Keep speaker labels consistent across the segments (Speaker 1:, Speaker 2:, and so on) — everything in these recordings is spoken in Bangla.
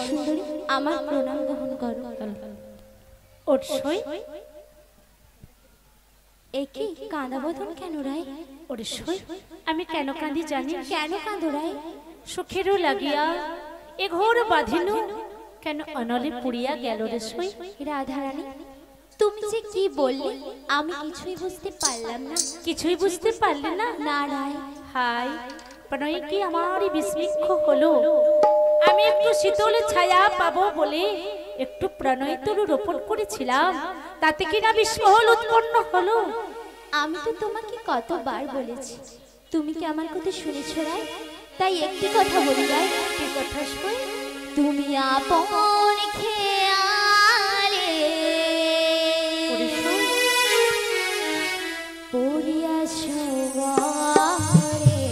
Speaker 1: সুন্দরী আমার প্রণাম গ্রহণ করো।
Speaker 2: ওঠ সই।
Speaker 1: একি কাঁদা বদন কেন রায়?
Speaker 2: ওরে সই, আমি কেন কাঁদি জানি?
Speaker 1: কেন কাঁদো রায়?
Speaker 2: সুখেরও লাগিয়া এ ঘোর বাঁধিনু কেন অনলে পুড়িয়া গেল রে সই।
Speaker 1: রাধারানী, তুমি যে কি বললে আমি কিছুই বুঝতে পারলাম না।
Speaker 2: কিছুই বুঝতে পারলে না?
Speaker 1: না রায়।
Speaker 2: হাই, প্রণয় কি আমারই বিস্মিক্ষ হলো। আমি একটু শীতল ছায়া পাবো বলে একটু প্রণয় তরু রোপণ করেছিলাম, তাতে কিনা বিস্মহল উৎপন্ন হলো।
Speaker 1: আমি তো তোমাকে কতবার বলেছি, তুমি কি আমার কথা শুনেছ রায়? তাই একটি কথা বলি রায়।
Speaker 2: কি কথা শুই?
Speaker 1: তুমি আপন খেয়ালে পড়িয়াছ ঘরে,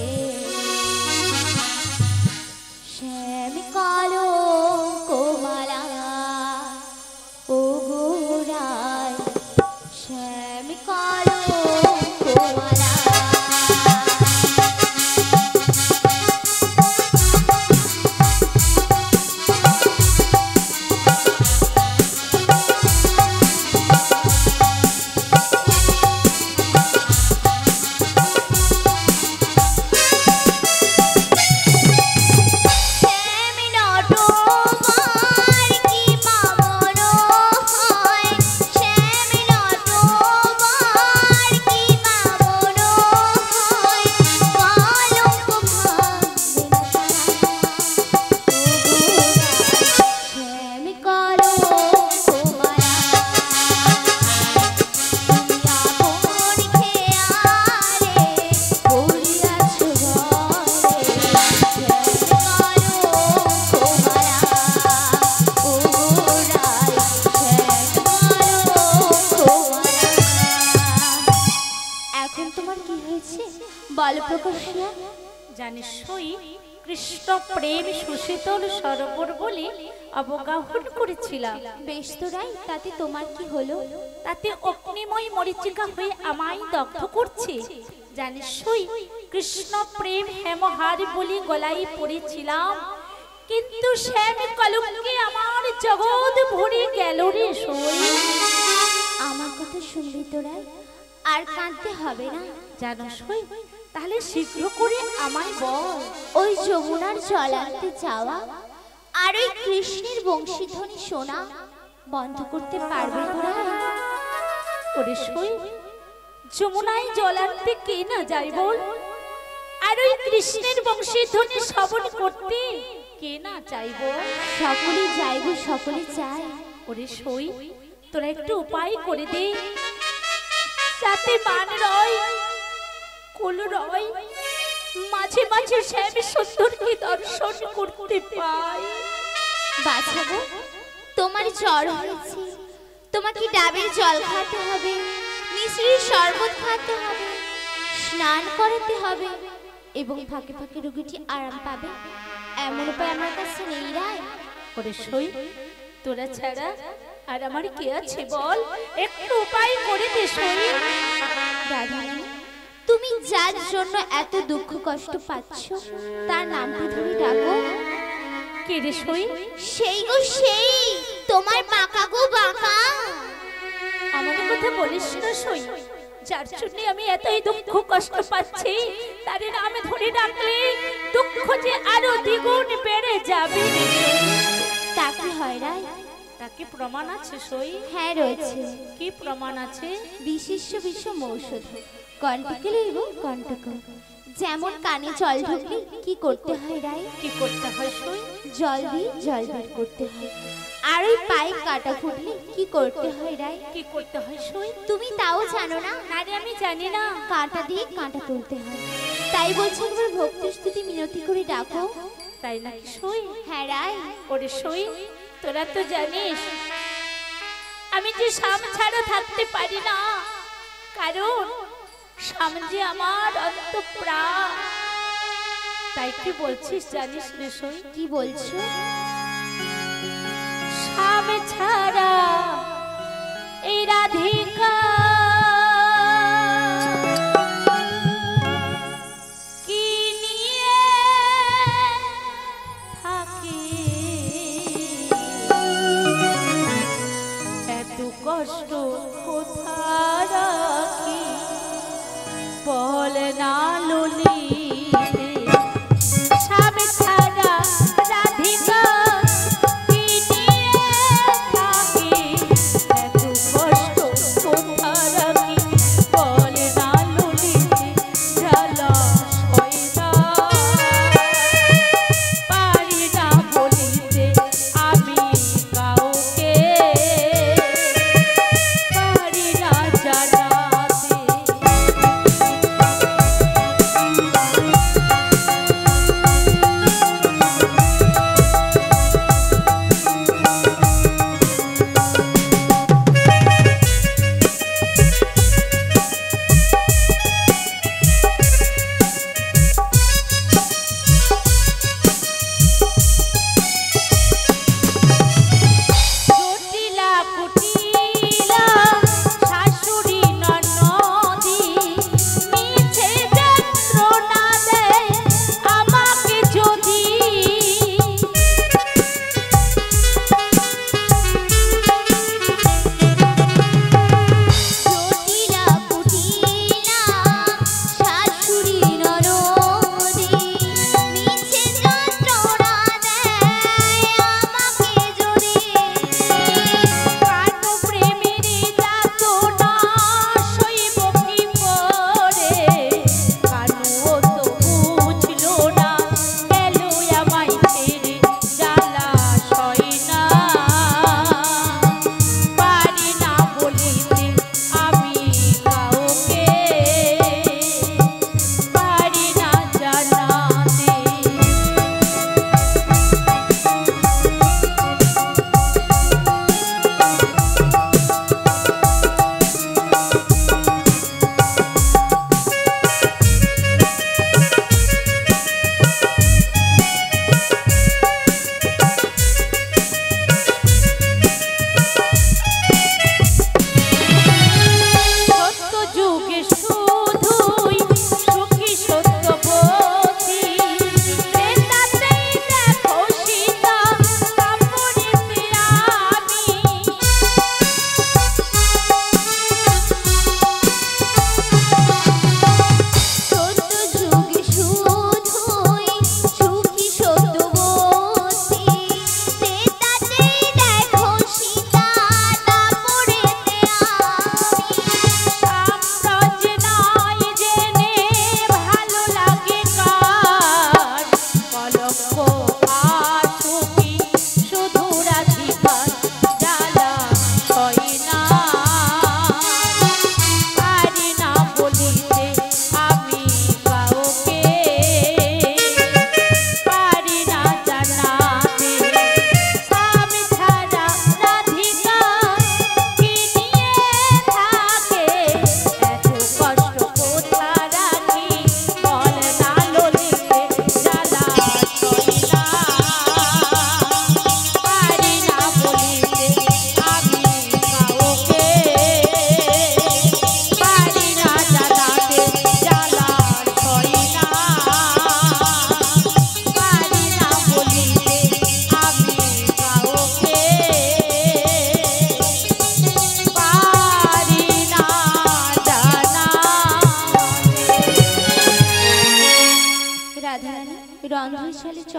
Speaker 1: শ্যামি কলঙ্ক মালা ও গোড়ায়, শ্যামি কলঙ্ক মালা।
Speaker 2: জানিস সই, কৃষ্ণ প্রেম সুশীতল সরোবর বলে অবগাহন করেছিলাম।
Speaker 1: বেশ তো রাই, তাতে তোমার কি হলো?
Speaker 2: তাতে অগ্নিময় মরীচিকা হয়ে আমায় দগ্ধ করছে। জানিস সই, কৃষ্ণ প্রেম হেমহার বলে গলায় পড়েছিলাম, কিন্তু শ্যাম কলঙ্কে আমার জগৎ ভরে গেল রে সই।
Speaker 1: আমার কথা শুনবি তো রাই, আর কাঁদতে হবে না।
Speaker 2: জানো সই, তাহলে শীঘ্র করে আমায় বল,
Speaker 1: ওই যমুনার জল আনতে যাওয়া আর ওই কৃষ্ণের বংশীধ্বনি শোনা বন্ধ করতে পারবে তোরা?
Speaker 2: ওরে সই, যমুনায় জল আনতে কে না যায় বল, আর ওই কৃষ্ণের বংশীধ্বনি শ্রবণ করতে কে না চাইব?
Speaker 1: সকলে যাইব, সকলে চায়।
Speaker 2: ওরে সই, তোরা একটু উপায় করে দে, যাতে মান রয় কুল রয় মাঝে মাঝে শ্যাম সুন্দরকে দর্শন করতে পাই।
Speaker 1: বাছাবো, তোমার জ্বর হয়েছে, তোমাকে ডাবের জল খাতে হবে, মিশ্রির শরবত খাতে হবে, স্নান করাতে হবে এবং ফাঁকে ফাঁকে রোগীটি আরাম পাবে। এমন উপায় আমার কাছে নেই রায়।
Speaker 2: ওরে সই, তোরা ছাড়া আর আমার কে আছে বল, একটু উপায় করে দে সই।
Speaker 1: রাধারানী, তুমি যার জন্য এত দুঃখ কষ্ট পাচ্ছ তার নামটি ধরে ডাকো।
Speaker 2: কে রে সই?
Speaker 1: সেই গো সেই, তোমার বাঁকা গো বাঁকা।
Speaker 2: আমার কথা বলিস না সই, যার জন্য আমি এতই দুঃখ কষ্ট পাচ্ছি তার নামে ধরে ডাকলে দুঃখ যে আরো দ্বিগুণ বেড়ে যাবে।
Speaker 1: তাকে হয় রায়?
Speaker 2: তাকে প্রমাণ আছে সই?
Speaker 1: হ্যাঁ রয়েছে।
Speaker 2: কি প্রমাণ আছে?
Speaker 1: বিশিষ্ট বিষম ঔষধ, কণ্টকে লইব কণ্টক। যেমন কানে জল ঢুকলে কি করতে হয় রায়?
Speaker 2: কি করতে হয় সই?
Speaker 1: জল দিয়ে জল বের করতে হয়। আর ওই পায়ে কাটা ফুটলে কি করতে হয় রায়?
Speaker 2: কি করতে হয় সই?
Speaker 1: তুমি তাও জানো না?
Speaker 2: না রে, আমি জানি না।
Speaker 1: কাঁটা দিয়ে কাঁটা তুলতে হয়। তাই বলছি একবার ভক্তি স্তুতি মিনতি করে ডাকো।
Speaker 2: তাই নাকি সই?
Speaker 1: হ্যাঁ রায়।
Speaker 2: ওরে সই, তোরা তো জানিস আমি যে শাম ছাড়া থাকতে পারি না, কারণ শাম যে আমার অন্তঃপ্রাণ। তাই কি বলছিস জানিস রে সই?
Speaker 1: কি বলছো?
Speaker 2: শাম ছাড়া এই রাধিকা কি নিয়ে থাকে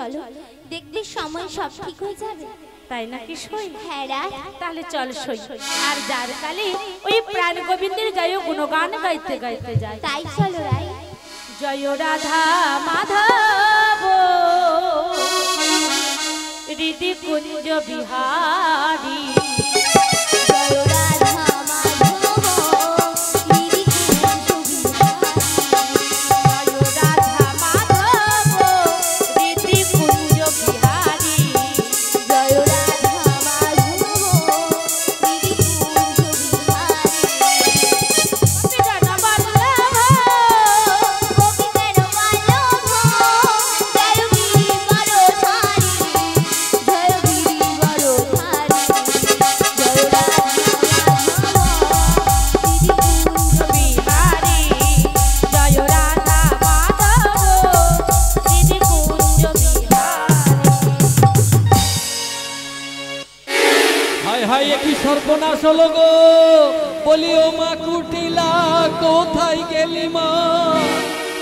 Speaker 1: চলো, দেখবে সময় সব ঠিক হয়ে যাবে।
Speaker 2: তাই নাকি সই?
Speaker 1: হ্যাঁ রাই।
Speaker 2: তাহলে চল সই। আর যার কালে ওই প্রাণ গোবিন্দের জয় গুণগান গাইতে গাইতে যায়।
Speaker 1: তাই চলো রাই।
Speaker 2: জয় রাধা মাধব হৃদি কুঞ্জ বিহারী।
Speaker 1: জয় রাধা মাধব হৃদি কুঞ্জ বিহারী।
Speaker 2: জয় রাধা মাধব হৃদি কুঞ্জ বিহারী।
Speaker 1: জয় রাধা মাধব হৃদি কুঞ্জ বিহারী।
Speaker 2: জন বল্লভ
Speaker 1: গোপীগণ বল্লভ জয় গিরি বরধারী। জয় গিরি বরধারী। জয় রাধা মাধব হৃদি কুঞ্জ
Speaker 2: বিহারী। জয় রাধা মাধব হৃদি কুঞ্জ বিহারী।
Speaker 3: হায় হায় একই সর্বনাশ হলো গো, বলি ও মা কুটিলা কোথায় গেলি মা?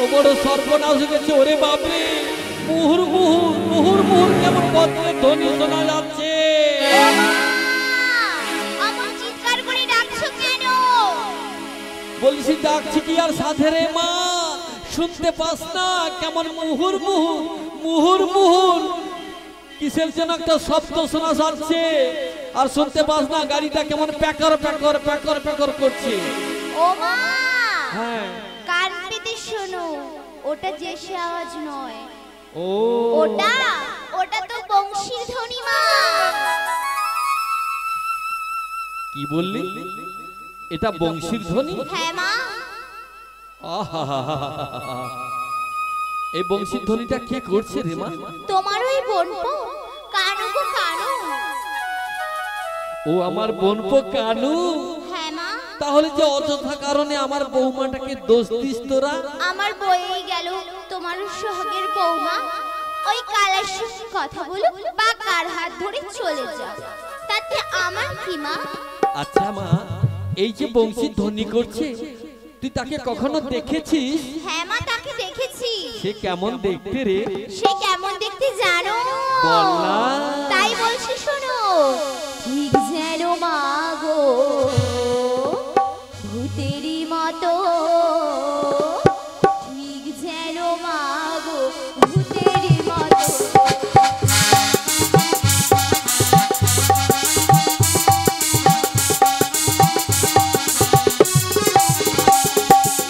Speaker 3: ও বড় সর্বনাশ হয়ে গেছে ওরে বাপরে। মুহুর মুহুর মুহুর মুহুর কেমন বদলে ধ্বনি শোনা যাচ্ছে।
Speaker 1: আমার চিৎকার করে ডাকছো কেন?
Speaker 3: বলছি ডাকছি কি আর সাথে রে মা, শুনতে পাস না কেমন মুহুর মুহুর মুহুর মুহুর কিসের যেন একটা শব্দ শোনা যাচ্ছে। আর শুনতে পাস না গাড়িটা কেমন প্যাকর প্যাকর প্যাকর প্যাকর করছে।
Speaker 1: ও মা,
Speaker 3: হ্যাঁ
Speaker 1: কান পেতে শোনো, ওটা যে সে আওয়াজ নয়।
Speaker 3: ও
Speaker 1: ওটা ওটা তো বংশীর ধ্বনি মা।
Speaker 3: কি বললি? এটা বংশীর ধ্বনি?
Speaker 1: হ্যাঁ মা।
Speaker 3: আহাহাহাহা। এই বংশীর ধ্বনিটা কে করছে রে মা?
Speaker 1: তোমার ওই বোনপো কানু গো কানু।
Speaker 3: ও আমার বোনপো কানু।
Speaker 1: হ্যাঁ মা।
Speaker 3: তাহলে যে অযথা কারণে আমার বৌমাটাকে দোষ দিস তোরা?
Speaker 1: আমার বইয়েই গেল তোমার সোহাগের বৌমা ওই কালার সঙ্গে কথা বলো বা কার হাত ধরে চলে যাও, তাতে আমার কি মা?
Speaker 3: আচ্ছা মা, এই যে বংশীর ধ্বনি করছে তুই তাকে কখনো দেখেছিস?
Speaker 1: হ্যাঁ মা, তাকে দেখেছি।
Speaker 3: সে কেমন দেখতে রে?
Speaker 1: সে কেমন দেখতে জানো?
Speaker 3: বল না।
Speaker 1: তাই বলছি শোনো। ঠিক যেন মা গো ভূতেরই মতো। ঠিক যেন মা গো ভূতেরই মতো।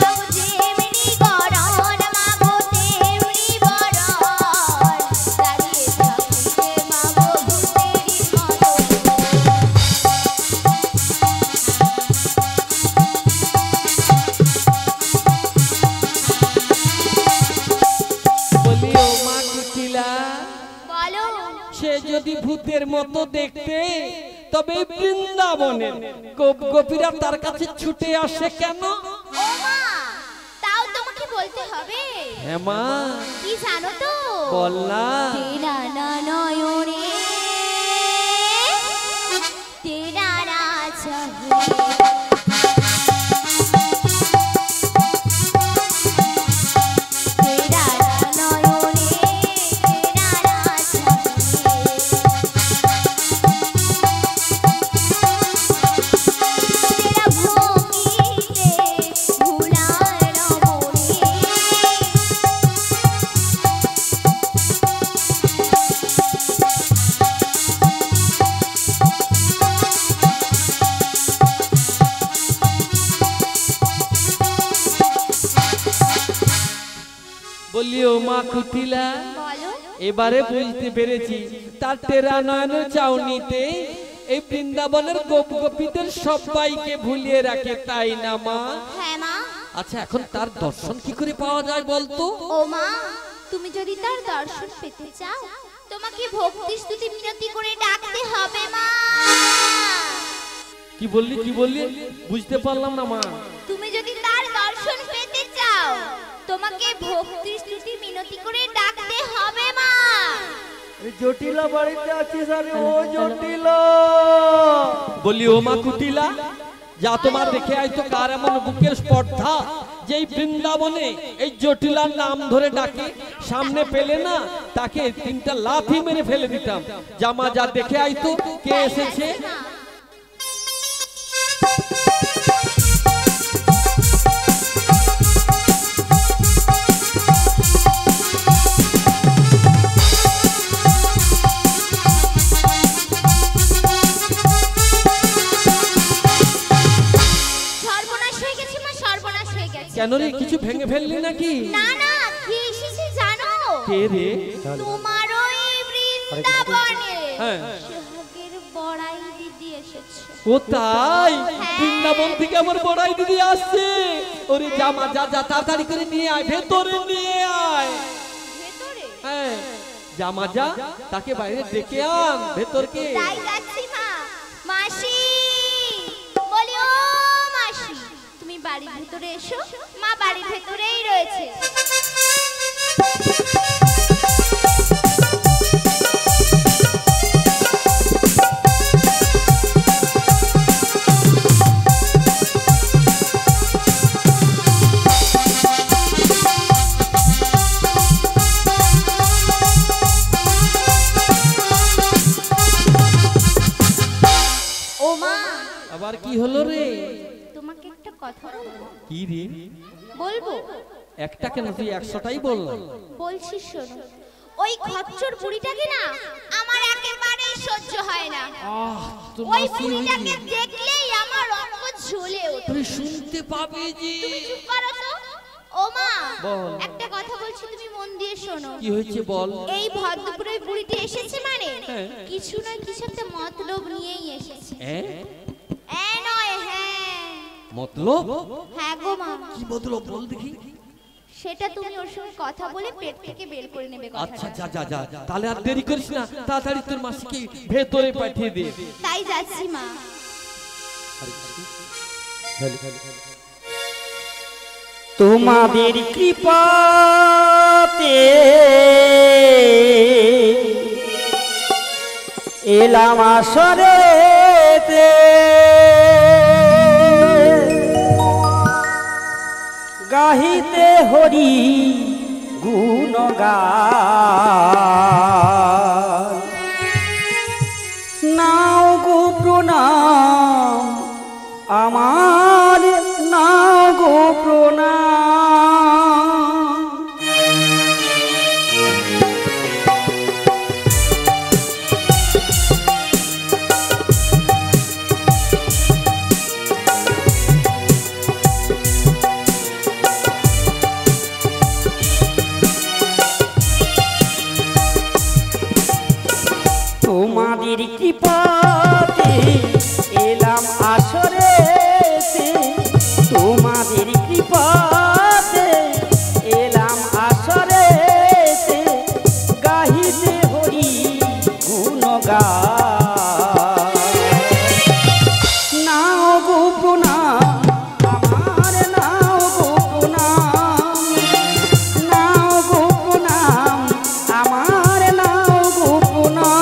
Speaker 1: মাগো যেমনি গরণ মাগো তেমনি বরণ। দাঁড়িয়ে থাকিতে মাগো ভূতেরই মতো।
Speaker 3: বলি ও মা কুটিলা,
Speaker 1: বলো।
Speaker 3: সে যদি ভূতের মতো দেখতে তবে এই বৃন্দাবনের গোপীরা তার কাছে ছুটে আসে কেন?
Speaker 1: ও মা, তাও তোমাকে বলতে হবে।
Speaker 3: হ্যাঁ মা,
Speaker 1: কি জানো তো?
Speaker 3: বল না।
Speaker 1: তেরা না নয়নে তেরা না চাহনি। তেরা না নয়নে তেরা না চাহনি। তেরা ভঙ্গিতে ভুলার রমণী।
Speaker 3: বলি ও মা কুটিলা,
Speaker 1: বলো।
Speaker 3: এবারে বুঝতে পেরেছি তার তেরা নয়ন চাউনিতে এই বৃন্দাবনের গোপীদের সবাইকে ভুলিয়ে রাখে, তাই না মা?
Speaker 1: হ্যাঁ মা।
Speaker 3: আচ্ছা এখন তার দর্শন কি করে পাওয়া যায় বলতো?
Speaker 1: ও মা, তুমি যদি তার দর্শন পেতে চাও তোমাকে ভক্তি স্তুতি মিনতি করে ডাকতে হবে মা।
Speaker 3: কি বললি কি বললি বুঝতে পারলাম না মা।
Speaker 1: তুমি যদি তার দর্শন পেতে চাও তোমাকে ভক্তি স্তুতি মিনতি করে ডাকতে হবে মা।
Speaker 4: জটিলা বাড়িতে আছিস? আরে ও জটিলা,
Speaker 3: বলি ও মা কুটিলা, যা তোমার দেখে আজ তো কার এমন বুকের স্পর্ধা যেই বৃন্দাবনে এই জটিলার নাম ধরে ডাকে, সামনে পেলে না তাকে 3টা লাথি মেরে ফেলে দিতাম। জামা যা দেখে আইতো কে এসেছে। কেন রে, কিছু ভেঙে ফেললি নাকি?
Speaker 1: না না, কি এসেছে জানো?
Speaker 3: কে রে?
Speaker 1: তোমার ওই বৃন্দাবনে
Speaker 3: হ্যাঁ,
Speaker 1: সোহাগের বড়াই দিদি এসেছে।
Speaker 3: ও তাই? বৃন্দাবন থেকে আমার বড়াই দিদি আসছে। ওরে জামা যা যা তাড়াতাড়ি করে নিয়ে আয়, ভেতরে নিয়ে আয়।
Speaker 1: ভেতরে?
Speaker 3: হ্যাঁ, জামা যা, তাকে বাইরে ডেকে আন ভেতরকে।
Speaker 1: তাই যাচ্ছি মা। মাসি বলি, ও মাসি তুমি বাড়ির ভেতরে এসো। মা বাড়ির ভেতরেই রয়েছে। ও মা,
Speaker 3: আবার কি হলো রে?
Speaker 1: তোমাকে একটা কথা বলবো।
Speaker 3: কি রে?
Speaker 1: বলবো?
Speaker 3: একটা কেন, তুই 100টাই বল।
Speaker 1: বলছি শোনো, ওই খচ্চর বুড়িটাকে না আমার একেবারে সহ্য হয় না। ওই বুড়িটাকে দেখলেই আমার রক্ত জ্বলে ওঠে।
Speaker 3: তুই শুনতে পাবি যে।
Speaker 1: তুমি চুপ করো তো। ও মা,
Speaker 3: বল।
Speaker 1: একটা কথা বলছি, তুমি মন দিয়ে শোনো।
Speaker 3: কি হয়েছে বল।
Speaker 1: এই ভদ্রপুরে বুড়িটি এসেছে মানে
Speaker 3: হ্যাঁ।
Speaker 1: কিছু না কিছু একটা মতলব নিয়েই এসেছে।
Speaker 3: হ্যাঁ,
Speaker 1: হ্যাঁ
Speaker 3: মতলব?
Speaker 1: হ্যাঁ গো মা।
Speaker 3: কি মতলব বল দেখি।
Speaker 1: সেটা তুমি ওর সঙ্গে কথা বলে পেট থেকে বের করে নেবে
Speaker 3: আচ্ছা,
Speaker 1: কথাটা।
Speaker 3: যা যা যা, তাহলে আর দেরি করিস না, তাড়াতাড়ি তোর মাসিকে ভেতরে পাঠিয়ে দে।
Speaker 1: তাই যাচ্ছি মা।
Speaker 4: তোমাদের কৃপাতে এলাম আসরেতে, গাহিতে হরি গুণগান। নাও গো প্রণাম আমার, নাও গো প্রণাম। তোমাদের কৃপাতে এলাম আসরেতে, তোমাদের কৃপাতে এলাম আসরেতে, গাহিতে হরি গুণগান। নাও গো প্রণাম আমার, নাও গো প্রণাম, নাও গো প্রণাম আমার, নাও গো প্রণাম।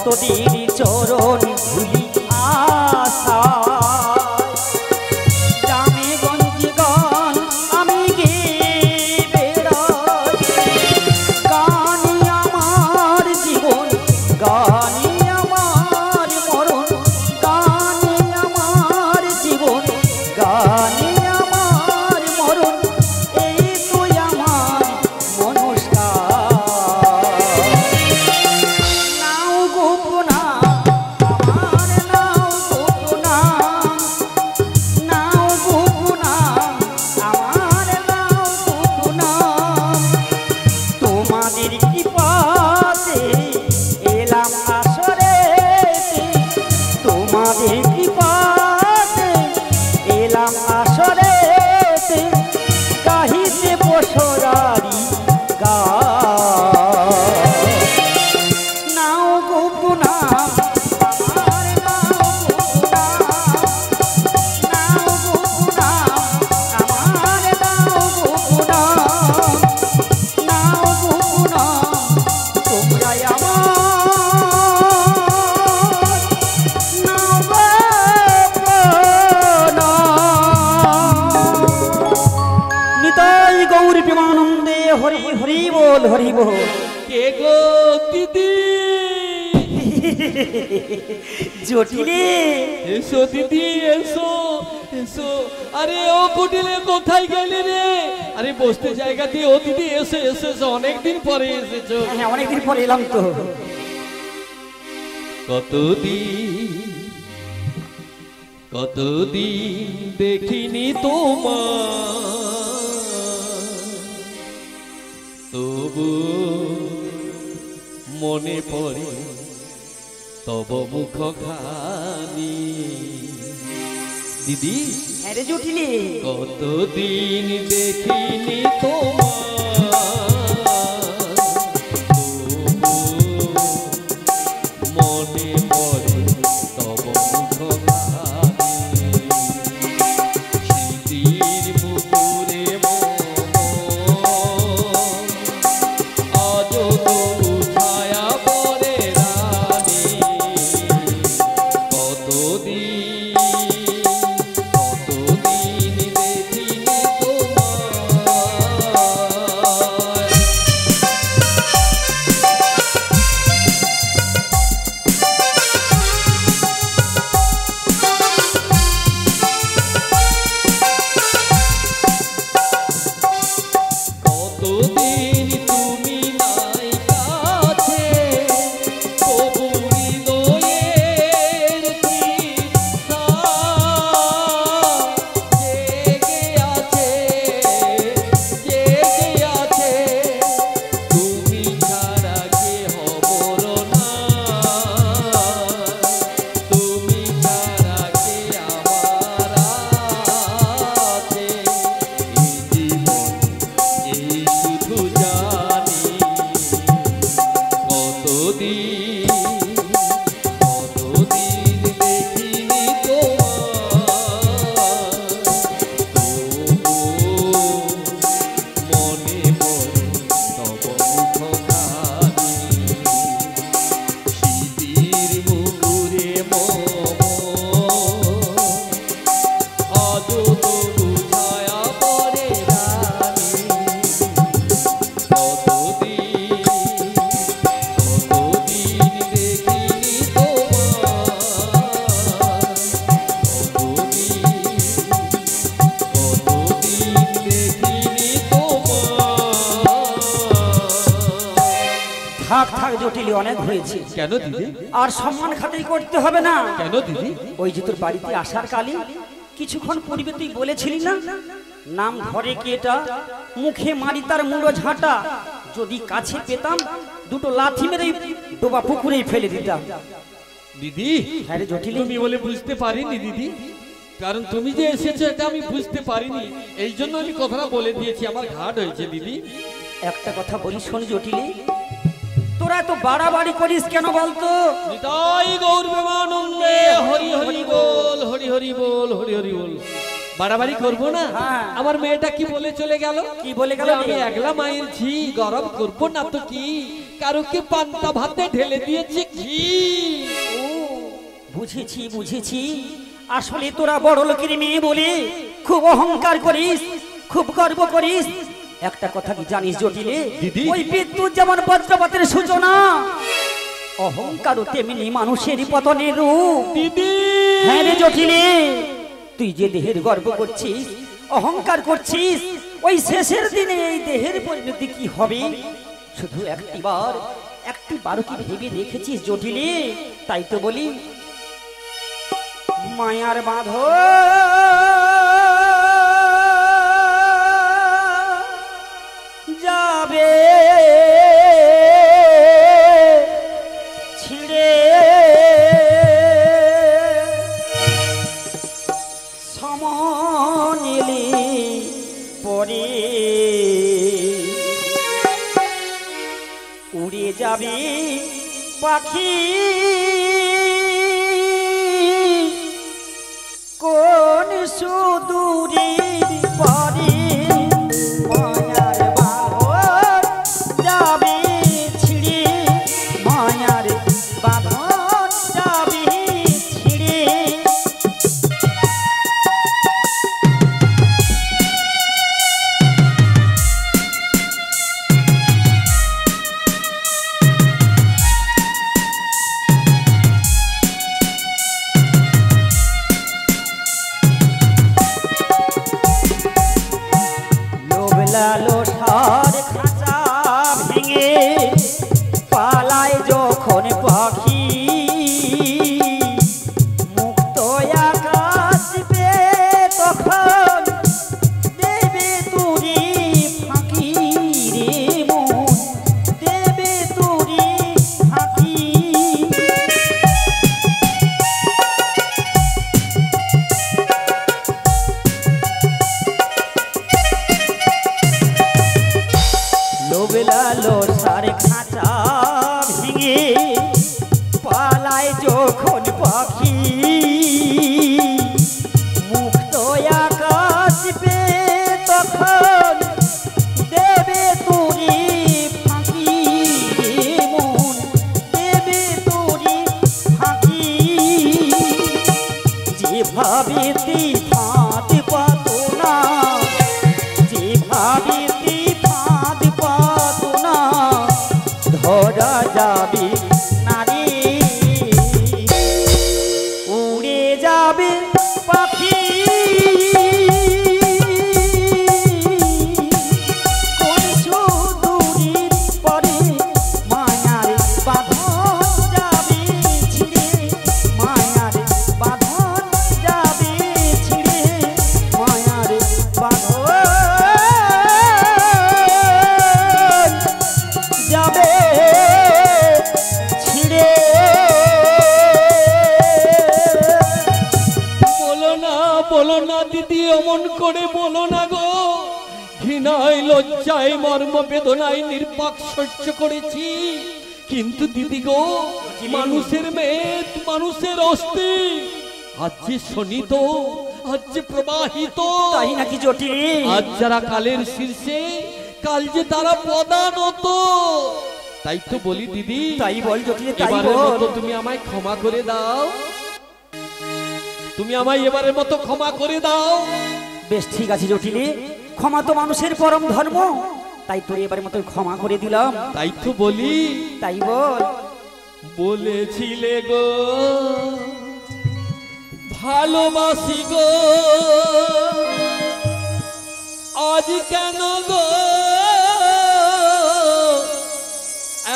Speaker 5: ভক্তদের চরণ ধুলি আশা গ্রামে গঞ্জে গান আমি গেয়ে বেড়াই গানই আমার জীবন গানই আমার মরণ গানই আমার জীবন গানই আমার মরণ এই তুই আমার মনস্কার নাও গোপনা আমার নাও গোপনা নাও গোপনা আমার নাও গোপনা তোমাদের কৃপাতে এলাম আসরেতে তোমাদের কৃপাতে এলাম আসরেতে গাহিতে বসরারি গান নাও গোপনা আমার নাও গোপনা নাও গোপনা আমার নাও গোপনা নাও গোপনা তোমরা আমার নাও গোপনা নিতাই গৌরী প্রেমানন্দে হরি হরি বল হরি বল
Speaker 3: কে গো দিদি?
Speaker 5: জটিলে
Speaker 3: এসো দিদি, এসো এসো। আরে ও কুটিলে কোথায় গেলি রে? আরে বসতে জায়গা দিয়ে, ও দিদি এসো এসো এসো, অনেকদিন পরে এসেছো।
Speaker 5: হ্যাঁ অনেকদিন পরে এলাম তো
Speaker 3: কতদিন দেখিনি তোমার, তবু মনে পড়ে তব মুখ খানি। দিদি
Speaker 5: হ্যাঁ রে জটিলে
Speaker 3: কতদিন দেখিনি তোমার, তবু মনে পড়ে তব মুখ খানি। স্মৃতির মুকুরে আজ তবু ছায়া পরে রানী। কতদিন দেখিনি তোমায়। কতদিন তুমি নাই কাছে, তবু হৃদয়ের তৃষ্ণা জেগে আছে, জেগে আছে। তুমি ছাড়া কে হবর না, তুমি ছাড়া কে আমার আছে। এই জীবন এই শুধু জানি, কতদিন দেখিনি তোমার, তবু মনে পড়ে তব মুখখানি। স্মৃতির মুকুরে আজ তবু ছায়া পরে রানী। কতদিন দেখিনি তোমার, কতদিন দেখিনি তোমার।
Speaker 5: থাক থাক জটিলে অনেক হয়েছে
Speaker 3: কেন দিদি?
Speaker 5: আর সম্মান খাতির করতে হবে না
Speaker 3: কেন দিদি?
Speaker 5: ওই যে তোর বাড়িতে আসার কালে কিছুক্ষণ পূর্বে তুই বলেছিলি না নাম ঘরে কি এটা মুখে মারি তার মুড়ো ঝাঁটা, যদি কাছে পেতাম দুটো লাথি মেরে ডোবা পুকুরেই ফেলে দিতাম।
Speaker 3: দিদি
Speaker 5: হ্যাঁ রে জটিলে
Speaker 3: তুমি বলে বুঝতে পারিনি দিদি, কারণ তুমি যে এসেছো এটা আমি বুঝতে পারিনি, এই জন্য আমি কথাটা বলে দিয়েছি, আমার ঘাট হয়েছে দিদি।
Speaker 5: একটা কথা বলি শোন জটিলে, তোরা এত বাড়াবাড়ি করিস কেন বলতো?
Speaker 3: নিতাই গৌর প্রেমানন্দে হরি হরি বল, হরি হরি বল, হরি হরি বল। বাড়াবাড়ি করবো না?
Speaker 5: হ্যাঁ।
Speaker 3: আমার মেয়েটা কি বলে চলে গেল?
Speaker 5: কি বলে গেল?
Speaker 3: যে আমি একলা মায়ের ঝি, গরম করবো না তো কি? কারোকে পান্তা ভাতে ঢেলে দিয়েছি ঘি।
Speaker 5: ও বুঝেছি বুঝেছি, আসলে তোরা বড় লোকের মেয়ে বলে খুব অহংকার করিস, খুব গর্ব করিস। একটা কথা কি জানিস জটিলে,
Speaker 3: দিদি?
Speaker 5: ওই বিদ্যুৎ যেমন বজ্রপাতের সূচনা, অহংকারও তেমনি মানুষের পতনের রূপ।
Speaker 3: দিদি
Speaker 5: হ্যাঁ রে জটিলে, তুই যে দেহের গর্ব করছিস, অহংকার করছিস, ওই শেষের দিনে এই দেহের পরিণতি কি হবে শুধু একটিবার কি ভেবে দেখেছিস জটিলে? তাই তো বলি, মায়ার বাঁধো যাবে ছিড়ে, সমনিলি পরে উড়ে যাবে পাখি কোন সুদূরের পরে। মায়ার বাঁধন যাবে ছিড়ে, মায়ার বাঁধন যাবে ছিড়ে। লালসার খাঁচা ভেঙে পালায় যখন পাখি, মুক্ত আকাশ পেয়ে তখন দেবে তুরি ফাঁকি রে মন, দেবে তুরি ফাঁকি। লালসার খাঁচা ভেঙে পালায় যখন পাখি, মুক্ত আকাশ পেয়ে তখন দেবে তুরি ফাঁকি মন, দেবে তুরি ফাঁকি। যেভাবে ফাঁদ পাত না, যেভাবে ধরা যাবে নারী, উড়ে যাবে পাখি কোন সুদূরের পরে। মায়ার বাঁধন যাবে ছিড়ে, মায়ার বাঁধন যাবে ছিড়ে, মায়ার বাঁধন যাবে ছিড়ে।
Speaker 3: বলো না দিদি, অমন করে বলো না গো। ঘৃণায় লজ্জায় মর্ম বেদনায় নির্বাক সহ্য করেছি, কিন্তু দিদি গো, মানুষের মেদ, মানুষের অস্থি আজ যে শোনিত, আজ যে প্রবাহিত।
Speaker 5: তাই নাকি জটিল?
Speaker 3: আজ যারা কালের শীর্ষে, কাল যে তারা প্রদানত। তাই তো বলি দিদি,
Speaker 5: তাই বল জটিল, তাই
Speaker 3: এবারের
Speaker 5: বল।
Speaker 3: মতো তুমি আমায় ক্ষমা করে দাও, তুমি আমায় এবারের মতো ক্ষমা করে দাও।
Speaker 5: বেশ ঠিক আছে জটিলে, ক্ষমা তো মানুষের পরম ধর্ম, তাই তোর এবারের মতো ক্ষমা করে দিলাম।
Speaker 3: তাই তো বলি,
Speaker 5: তাই বল।
Speaker 3: বলেছিলে গো ভালোবাসি গো, আজ কেন গো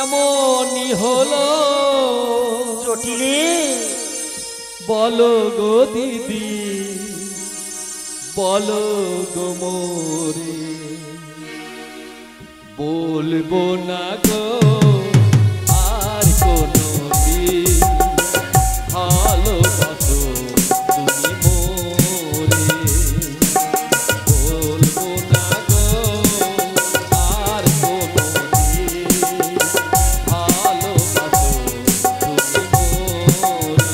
Speaker 3: এমনই হলো
Speaker 5: জটিলে?
Speaker 3: বলো গো দিদি, বলো গো মোরে, বলবো না গো আর কোনো দিন ভালোবাসো তুমি মোরে, বলবো না গো আর কোনো দিন ভালোবাসো তুমি মোরে।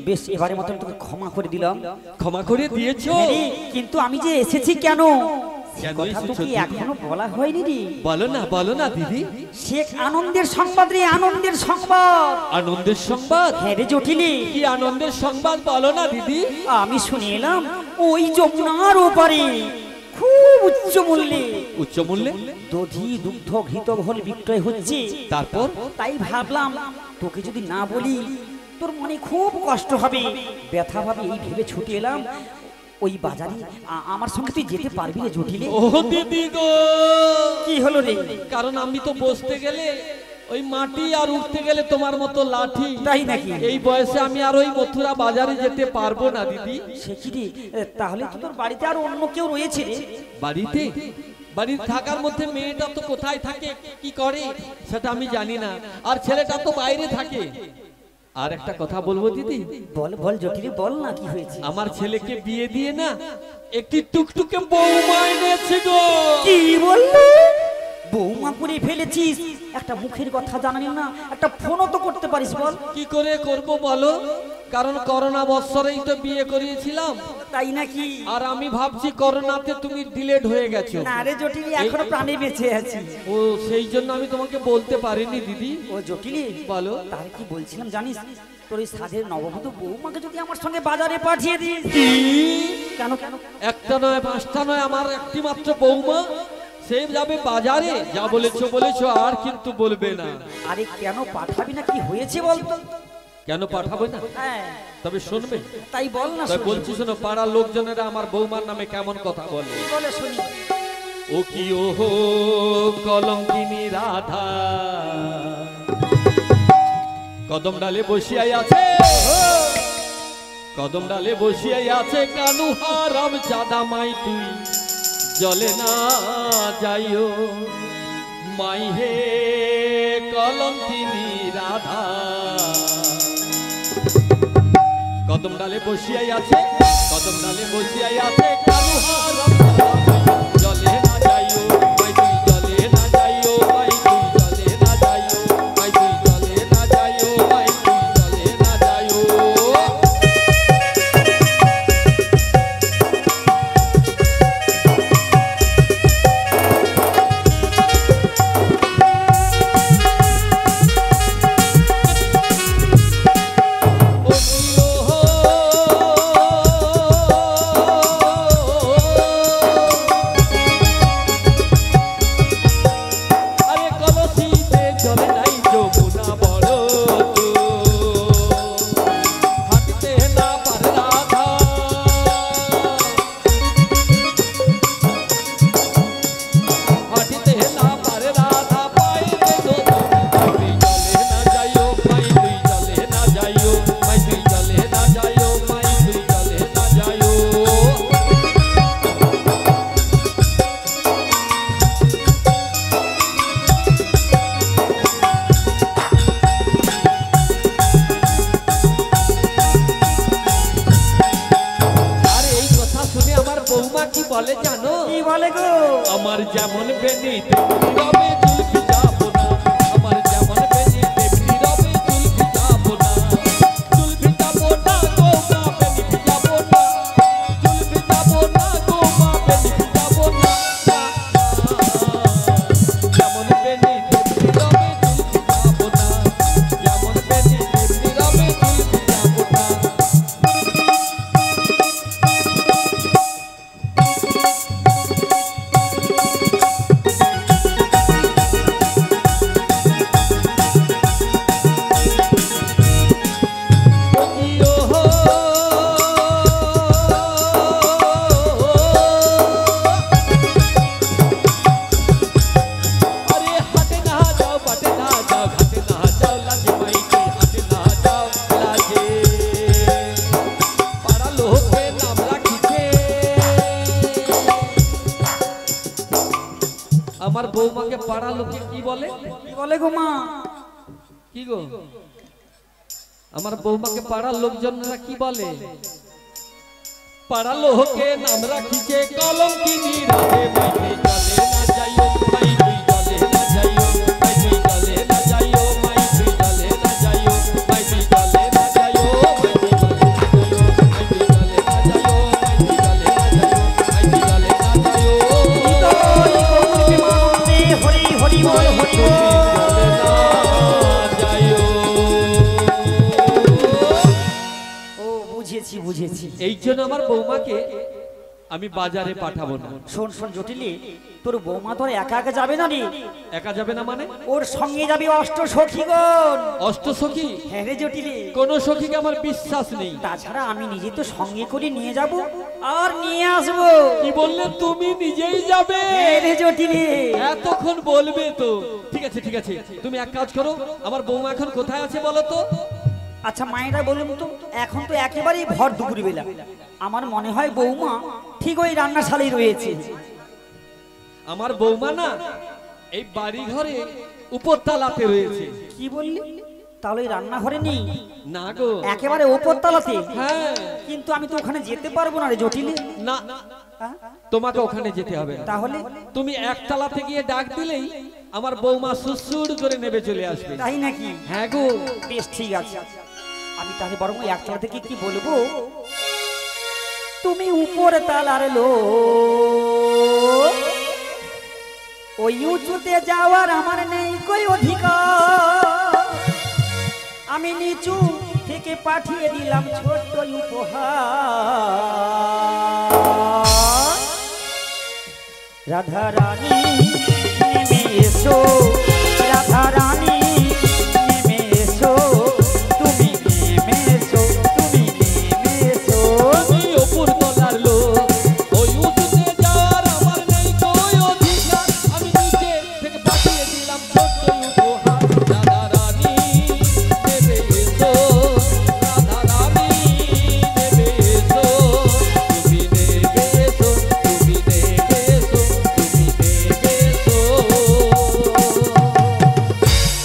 Speaker 5: বেশ এবারে মতন তোকে ক্ষমা করে দিলাম।
Speaker 3: ক্ষমা করে দিয়েছো?
Speaker 5: কিন্তু আমি যে এসেছি কেন
Speaker 3: কেন
Speaker 5: কথা তো
Speaker 3: এসেছো
Speaker 5: কি
Speaker 3: দিদি?
Speaker 5: এখনো বলা হয়নি রে।
Speaker 3: বলো না দিদি।
Speaker 5: শেখ আনন্দের সংবাদ রে, আনন্দের সংবাদ।
Speaker 3: আনন্দের সংবাদ?
Speaker 5: হ্যাঁ রে জটিলি।
Speaker 3: কি আনন্দের সংবাদ বলো না দিদি।
Speaker 5: আমি শুনে এলাম ওই যমুনার ওপারে খুব উচ্চ মূল্যে দধি দুগ্ধ ঘৃত ঘোল বিক্রয় হচ্ছে।
Speaker 3: তারপর
Speaker 5: তাই ভাবলাম তোকে যদি না বলি তোর মনে খুব কষ্ট হবে, ব্যথা হবে, এই ভেবে ছুটে এলাম ওই বাজারে। আমার সঙ্গে তুই যেতে পারবি রে জটিলে?
Speaker 3: ও দিদি গো,
Speaker 5: কি হলো রে?
Speaker 3: কারণ আমি তো বসতে গেলে ওই মাটি আর উঠতে গেলে তোমার মতো লাঠি।
Speaker 5: তাই নাকি?
Speaker 3: এই বয়সে আমি আর ওই মথুরা বাজারে যেতে পারবো না দিদি।
Speaker 5: সে কি রে, তাহলে তো তোর বাড়িতে আর অন্য কেউ রয়েছে রে?
Speaker 3: বাড়িতে থাকার মধ্যে মেয়েটা তো কোথায় থাকে কি করে সেটা আমি জানি না, আর ছেলেটা তো বাইরে থাকে। আর একটা কথা বলবো দিদি।
Speaker 5: বল বল জটিলে বল না, কি হয়েছে?
Speaker 3: আমার ছেলেকে বিয়ে দিয়ে না একটি টুকটুকে বৌমা এনেছে গো।
Speaker 5: কি বললি? বৌমা করে ফেলেছিস? একটা মুখের কথা জানানি না, একটা ফোনও তো করতে পারিস, বল।
Speaker 3: কি করে করব বলো, কারণ করোনা বৎসরেই তো বিয়ে করিয়েছিলাম।
Speaker 5: তাই নাকি?
Speaker 3: আর আমি ভাবছি করোনাতে তুমি ডিলেট হয়ে গেছো।
Speaker 5: না রে জটিলি, এখনো প্রাণে বেঁচে আছি।
Speaker 3: ও সেই জন্য আমি তোমাকে বলতে পারিনি দিদি।
Speaker 5: ও জটিলি
Speaker 3: বলো।
Speaker 5: তাহলে কি বলছিলাম জানিস, তোর ওই সাধের নববধূ বৌমাকে যদি আমার সঙ্গে বাজারে পাঠিয়ে দিস। কেন কেন?
Speaker 3: একটা নয় পাঁচটা নয়, আমার একটি মাত্র বৌমা, সে যাবে বাজারে। যা বলেছো আর কিন্তু বলবে না।
Speaker 5: আরে কেন পাঠাবি না, কি হয়েছে বলতো?
Speaker 3: কেন পাঠাবো না?
Speaker 5: হ্যাঁ
Speaker 3: তবে শুনবে?
Speaker 5: তাই বল না।
Speaker 3: তাই বলছি শোনো, পাড়ার লোকজনেরা আমার বৌমার নামে কেমন কথা বলে।
Speaker 5: বলে শুনি।
Speaker 3: ও কি ওহো কলঙ্কিনী রাধা, কদম ডালে বসিয়াই আছে, কদম ডালে বসিয়াই আছে, কানু হারাম চাঁদা মাই তুই জলে না যাইও, মাই হে কলঙ্কিনী রাধা। কদম ডালে বসিয়াই আছে, কদম ডালে বসিয়াই আছে, কানু হারাম জলে না যাইও, মাই তুই জলে না যাইও, মাই তুই জলে না যাইও, মাই তুই জলে না যাইও, মাই তুই জলে না যাইও। বলে জানো?
Speaker 5: কি বলে গো?
Speaker 3: আমার যেমন বেনি রবে চুল যাবো না, আমার যেমন বেনি রবে চুল যাবো না, চুল যাবো না গো মা বেনি যাবো না, চুল যাবো না গো মা বেনি যাবো না, যেমন বেনি রবে চুল যাবো না, যেমন বেনি রবে চুল যাবো না। আমার বৌমাকে পাড়া লোকে কি বলে?
Speaker 5: কি বলে গো মা?
Speaker 3: কি গো আমার বৌমাকে পাড়ার লোকজনরা কি বলে? পাড়া লোকে নাম রাখিছে কলঙ্কিনী রাধে। মাই তুই জলে না যাইও, মাই তুই জলে না যাইও, মাই তুই জলে না যাইও, মাই তুই জলে না যাইও, মাই তুই জলে না যাইও, মাই তুই জলে না যাইও, মাই তুই জলে না যাইও, মাই তুই জলে না যাইও, মাই তুই জলে না যাইও।
Speaker 5: হরি হরি বল, হরি বল। বুঝেছি।
Speaker 3: এই জন্য আমার বৌমাকে আমি বাজারে পাঠাবো না।
Speaker 5: শোন শোন জটিলি, তোর বৌমা তোর একা একা যাবে না রে।
Speaker 3: একা যাবে না মানে?
Speaker 5: ওর সঙ্গে যাবে অষ্ট সখীগণ।
Speaker 3: অষ্ট সখী?
Speaker 5: হ্যাঁ রে জটিলি।
Speaker 3: কোন সখীকে আমার বিশ্বাস নেই।
Speaker 5: তাছাড়া আমি নিজে তো সঙ্গে করে নিয়ে যাব আর নিয়ে আসবো।
Speaker 3: কি বললে তুমি নিজেই যাবে?
Speaker 5: হ্যাঁ রে জটিলি।
Speaker 3: এতক্ষণ বলবে তো। ঠিক আছে ঠিক আছে, তুমি এক কাজ করো, আমার বৌমা এখন কোথায় আছে বলো তো?
Speaker 5: আচ্ছা মায়েরা বলুন তো, এখন তো একেবারেই ভর দুপুর বেলা, আমার মনে হয় বৌমা ঠিক ওই রান্নাশালেই রয়েছে।
Speaker 3: আমার বৌমা না এই বাড়ি ঘরে উপরতলাতে রয়েছে।
Speaker 5: কি বললি? তাহলে রান্নাঘরে নেই?
Speaker 3: না গো,
Speaker 5: একেবারে উপরতলাতে?
Speaker 3: হ্যাঁ।
Speaker 5: কিন্তু আমি তো ওখানে যেতে পারবো না রে জটিলি।
Speaker 3: না, তোমাকে ওখানে যেতে হবে।
Speaker 5: তাহলে
Speaker 3: তুমি একতলাতে গিয়ে ডাক দিলেই আমার বৌমা সুসুর করে নেবে চলে আসবে।
Speaker 5: তাই নাকি?
Speaker 3: হ্যাঁ গো।
Speaker 5: বেশ ঠিক আছে, আমি তাহলে বরং একতলা থেকে কি বলবো, তুমি উপরে তালার লোক, ওই উঁচুতে যাওয়ার আমার নেই কই অধিকার, আমি নিচু থেকে পাঠিয়ে দিলাম ছোট্ট উপহার। রাধা রানী নেমে এসো, রাধা রানী নেমে এসো, তুমি নেমে এসো, তুমি নেমে এসো।
Speaker 3: ওই উপর তলার লোক, ওই উঁচুতে যাওয়ার আমার নেই কই অধিকার, আমি নিচে থেকে পাঠিয়ে দিলাম ছোট্ট উপহার। রাধা রানী নেমে এসো, রাধা রানী নেমে এসো, তুমি নেমে এসো, তুমি নেমে এসো, তুমি নেমে এসো।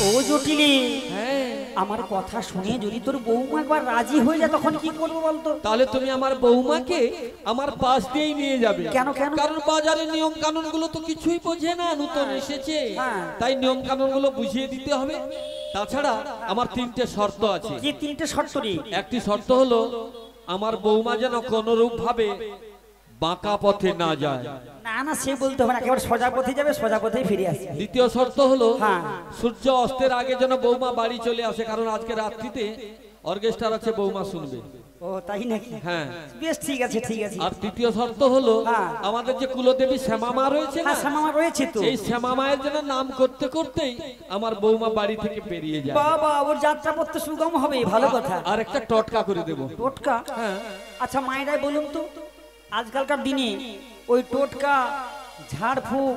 Speaker 5: ও জটিলি,
Speaker 3: হ্যাঁ,
Speaker 5: আমার কথা শুনে যদি তোর বৌমা একবার রাজি হয়ে যায় তখন কি করবো বলতো?
Speaker 3: তাহলে তুমি আমার বৌমাকে আমার পাশ দিয়েই নিয়ে যাবে।
Speaker 5: কেন কেন?
Speaker 3: কারণ বাজারের নিয়ম কানুন গুলো তো কিছুই বোঝে না, নতুন এসেছে,
Speaker 5: হ্যাঁ।
Speaker 3: তাই নিয়ম কানুন গুলো বুঝিয়ে দিতে হবে। তাছাড়া আমার তিনটে শর্ত আছে।
Speaker 5: কি তিনটে শর্ত রে?
Speaker 3: একটি শর্ত হলো আমার বৌমা যেন কোনরূপ ভাবে বাঁকা পথে না যায়।
Speaker 5: না না, সে বলতে হবে না, একেবারে সোজা পথে যাবে, সোজা পথেই ফিরে আসবে।
Speaker 3: দ্বিতীয় শর্ত হলো
Speaker 5: হ্যাঁ।
Speaker 3: সূর্য অস্তের আগে যেন বৌমা বাড়ি চলে আসে, কারণ আজকে রাত্রিতে অর্কেস্ট্রার আছে, বৌমা শুনবে।
Speaker 5: ও তাই নাকি?
Speaker 3: হ্যাঁ।
Speaker 5: বেশ ঠিক আছে ঠিক আছে।
Speaker 3: আর তৃতীয় শর্ত হলো
Speaker 5: হ্যাঁ।
Speaker 3: আমাদের যে কুলদেবী শ্যামা রয়েছে না,
Speaker 5: হ্যাঁ শ্যামা রয়েছে তো।
Speaker 3: এই শ্যামা মায়ের জন্য নাম করতে করতেই আমার বৌমা বাড়ি থেকে বেরিয়ে যায়।
Speaker 5: বাবা, ওর যাত্রা পথে সুগম হবে, ভালো কথা।
Speaker 3: আর একটা টটকা করে দেব।
Speaker 5: টোটকা?
Speaker 3: হ্যাঁ।
Speaker 5: আচ্ছা মায়েরাই বলুন তো, আজকালকার দিনে ওই টোটকা, ঝাড়ফুঁক,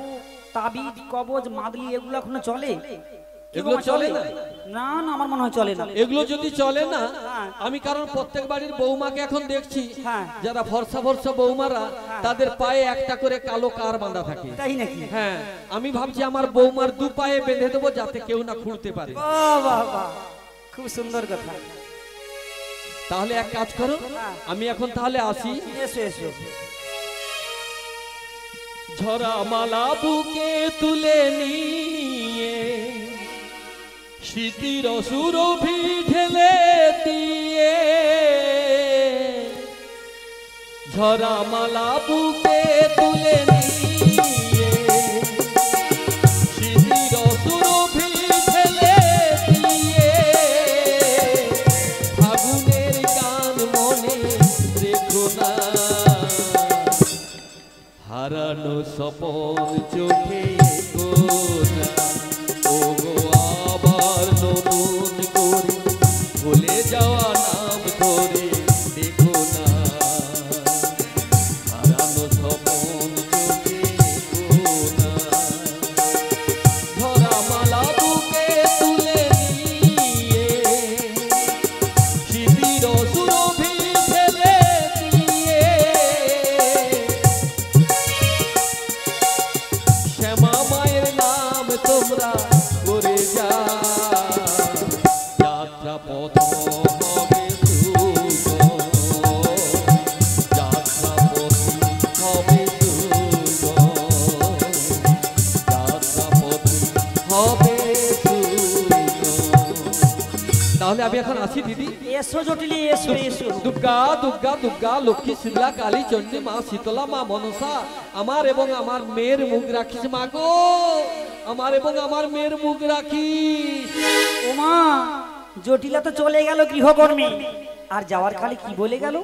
Speaker 5: তাবিজ, কবজ, মাদলি এগুলো এখনো চলে?
Speaker 3: এগুলো চলে না?
Speaker 5: না না, আমার মনে হয় চলে না।
Speaker 3: এগুলো যদি চলে না, আমি কারণ প্রত্যেক বাড়ির বৌমাকে এখন দেখছি,
Speaker 5: হ্যাঁ।
Speaker 3: যারা ফর্সা ফর্সা বৌমারা, তাদের পায়ে একটা করে কালো কার বাঁধা থাকে।
Speaker 5: তাই নাকি?
Speaker 3: হ্যাঁ, আমি ভাবছি আমার বৌমার দু পায়ে বেঁধে দেবো যাতে কেউ না খুঁড়তে পারে।
Speaker 5: বাহ বাহ বাহ, খুব সুন্দর কথা।
Speaker 3: তাহলে এক কাজ করো, আমি এখন তাহলে আসি।
Speaker 5: এসো এসো।
Speaker 3: ঝরা মালা বুকে তুলে নিয়ে স্মৃতির সুরভি ঢেলে দিয়ে, ঝরা মালা বুকে তুলে নিয়ে স্মৃতির সুরভি ঢেলে দিয়ে, ফাগুনের গান মনে রেখো না, হারানো স্বপন চোখে গোনা, ও গো আবার নতুন করে ভুলে যাওয়া নাম ধরে দেখো না, হারানো স্বপন চোখে গোনা, ধরা মালা বুকে তুলে নিয়ে শিবির সুরভি ঢেলে দিয়ে, শ্যামা মায়ের আমি এখন আসি দিদি।
Speaker 5: এসো জটিলি, এসো এসো।
Speaker 3: দুর্গা দুর্গা দুর্গা লক্ষ্মী শীতলা কালী চণ্ডী মা শীতলা মা মনসা আমার এবং আমার মেয়ের মুখ রাখিস মা গো, আমার এবং আমার মেয়ের মুখ রাখিস।
Speaker 5: ওমা জটিলা তো চলে গেল গৃহকর্মী, আর যাওয়ার কালে কি বলে গেল?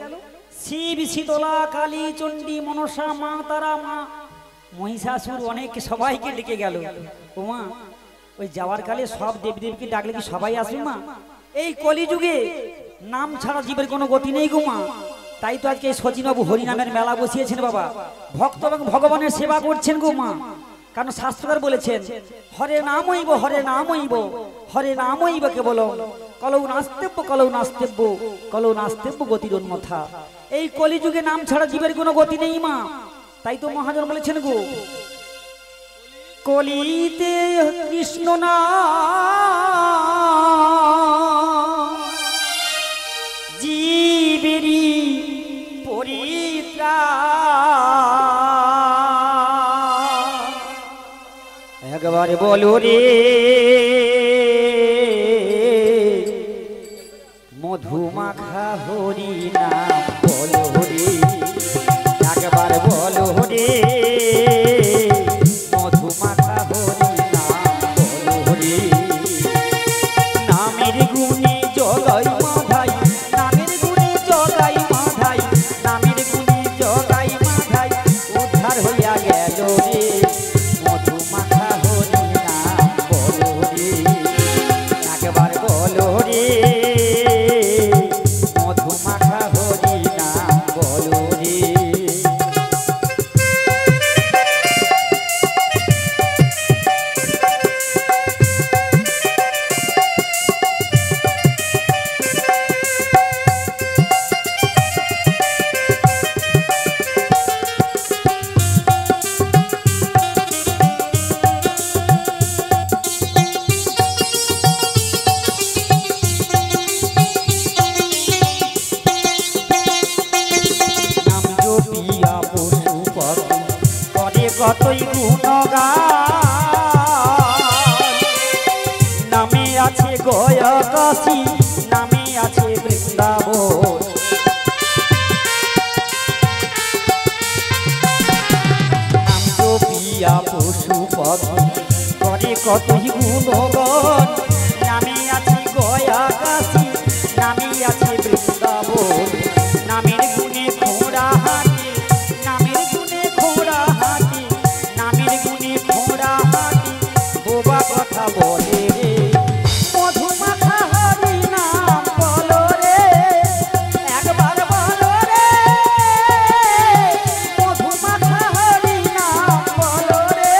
Speaker 5: শিব শীতলা কালী চণ্ডী মনসা মা তারা মা মহিষাসুর অনেক সবাইকে ডেকে গেল। ওমা ওই যাওয়ার কালে সব দেবদেবীকে ডাকলে কি সবাই আসবে মা? এই কলিযুগে নাম ছাড়া জীবের কোনো গতি নেই গো মা। তাই তো আজকে সচিনবাবু হরিনামের মেলা বসিয়েছেন বাবা, ভক্ত এবং ভগবানের সেবা করছেন গো মা। কারণ শাস্ত্রকার বলেছেন হরে নামইব হরে নামইব হরে নামইব কেবল কলৌ নাস্তেব্য কলৌ নাস্তেব্য কলৌ নাস্তেব্য গতির উন্মথা। এই কলিযুগে নাম ছাড়া জীবের কোনো গতি নেই মা। তাই তো মহাজন বলেছেন গো, কলিতে কৃষ্ণ নাম জীবেরি পরিত্রাণ। একবার বলো রে মধুমাখা হরি নাম বলো রে, একবার বলো রে মধুমাখা হরি নাম বলো রে। নামের গুণে জগাই মাধাই, নামের গুণে জগাই মাধাই, নামের গুণে জগাই মাধাই উদ্ধার হইয়া গেল রে মধুমাখা হরি নাম বলো রে, একবার বলো রে মধুমাখা হরি নাম বলো রে। কতই গুণগান, নামে আছে গয়া কাশী, নামে আছে বৃন্দাবন। নাম জপিয়া পশু পশু করে কতই গুণগান, নামে আছে গয়া কাশী, নামে আছে বৃন্দাবন। নামের গুণে ঘোড়া হাঁটে, নামের গুণে ঘোড়া হাঁটে, নামের গুণে ঘোড়া হাঁটে বোবা কথা বলে রে মধুমাখা হরি নাম বলো রে, একবার বলো রে মধুমাখা হরি নাম বলো রে।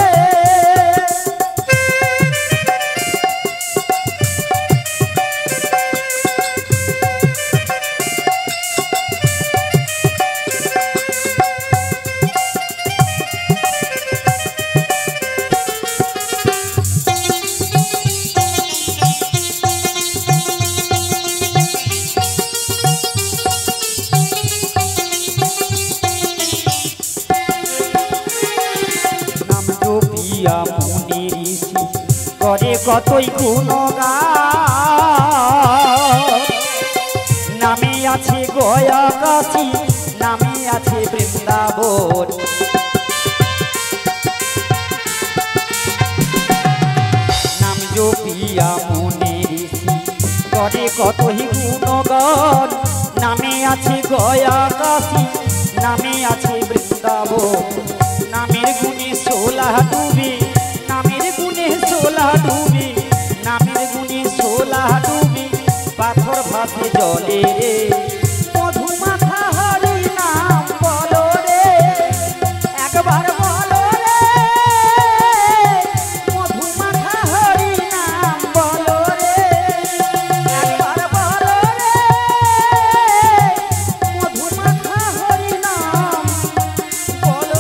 Speaker 5: নাম জপিয়া মুনি ঋষি করে কতই গুণগান, নামে আছে গয়া কাশী, নামে আছে বৃন্দাবন। নাম জপিয়া মুনি ঋষি করে কতই গুণগান, নামে আছে গয়া কাশী, নামে আছে বৃন্দাবন। নামের গুণে সোলা ডুবে, নামের গুণে সোলা ডুবে, নামের গুণে সোলা ডুবে পাথর ভাসে জলে রে মধুমাখা হরি নাম বলো রে, একবার বলো রে মধুমাখা হরি নাম বলো রে, একবার বলো রে মধুমাখা হরি নাম বলো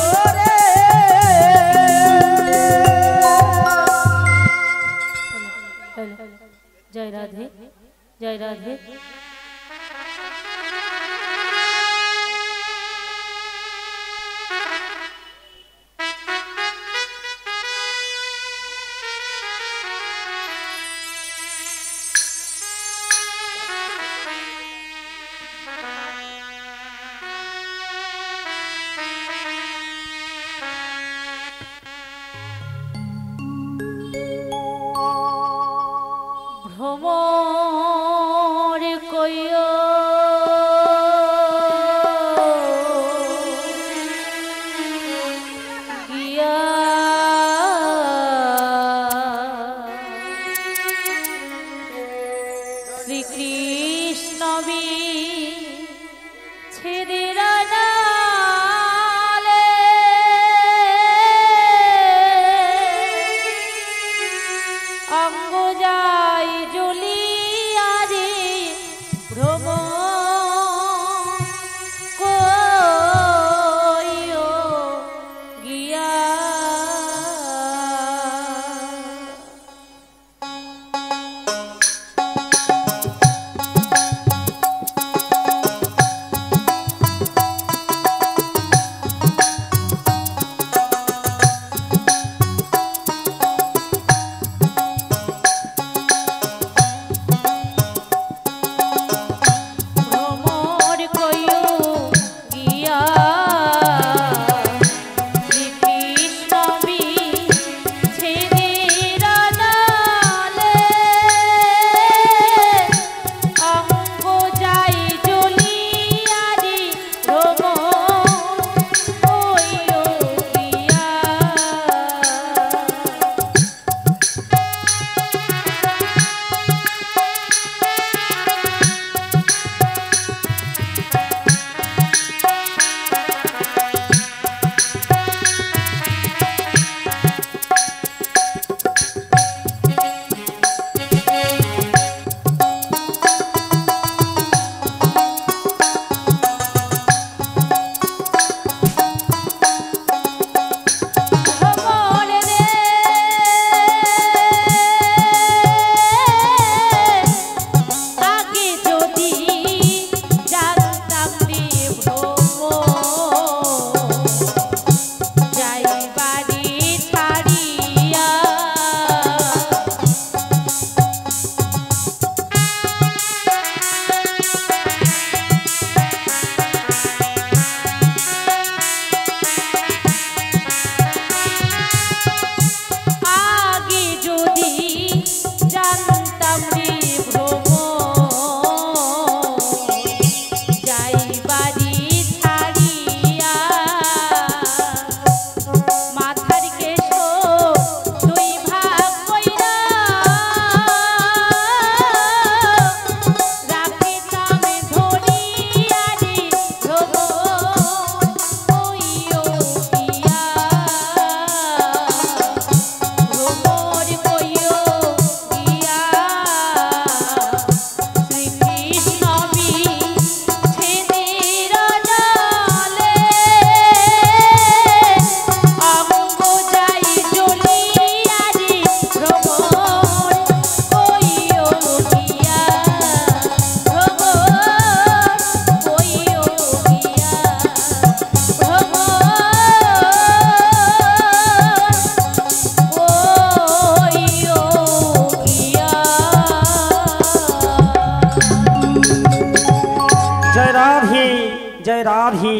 Speaker 5: জয় রাধে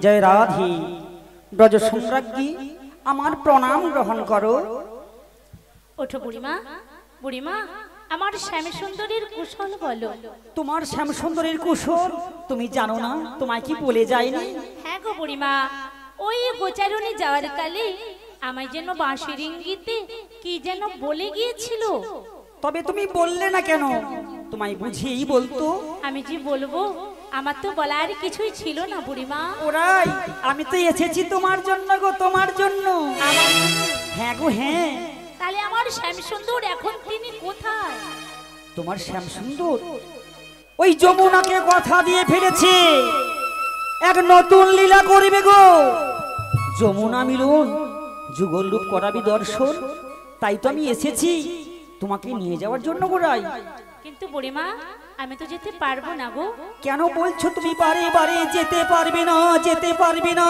Speaker 5: জয় রাধে। ব্রজ সম্রাজ্ঞী আমার প্রণাম গ্রহণ করো।
Speaker 2: ওঠো বুড়িমা, বুড়িমা আমার শ্যাম সুন্দরীর কুশল বলো।
Speaker 5: তোমার শ্যাম সুন্দরীর কুশল তুমি জানো না? তোমায় কি বলে যায়নি?
Speaker 2: হ্যাঁ গো বুড়িমা, ওই গোচারণে যাওয়ার কালে আমায় যেন বাঁশির ইঙ্গিতে কি যেন বলে গিয়েছিল।
Speaker 5: তবে তুমি বললে না কেন? তোমায় বুঝিয়েই বলতো।
Speaker 2: আমি যে বলবো, আমার তো বলার কিছুই ছিল না বুড়িমা।
Speaker 5: ওরাই আমি তো এসেছি তোমার জন্য গো, তোমার জন্য। হ্যাঁ গো হ্যাঁ।
Speaker 2: তাহলে আমার শ্যাম সুন্দর এখন তিনি কোথায়?
Speaker 5: তোমার শ্যাম সুন্দর ওই যমুনাকে কথা দিয়ে ফেলেছে, এক নতুন লীলা করিবে গো। যমুনা মিলন যুগল রূপ করাবি দর্শন, তাই তো আমি এসেছি তোমাকে নিয়ে যাওয়ার জন্য গোড়াই।
Speaker 2: কিন্তু বুড়িমা আমি তো যেতে পারবো না গো।
Speaker 5: কেন বলছো তুমি বারে বারে যেতে পারবে না, যেতে পারবে না?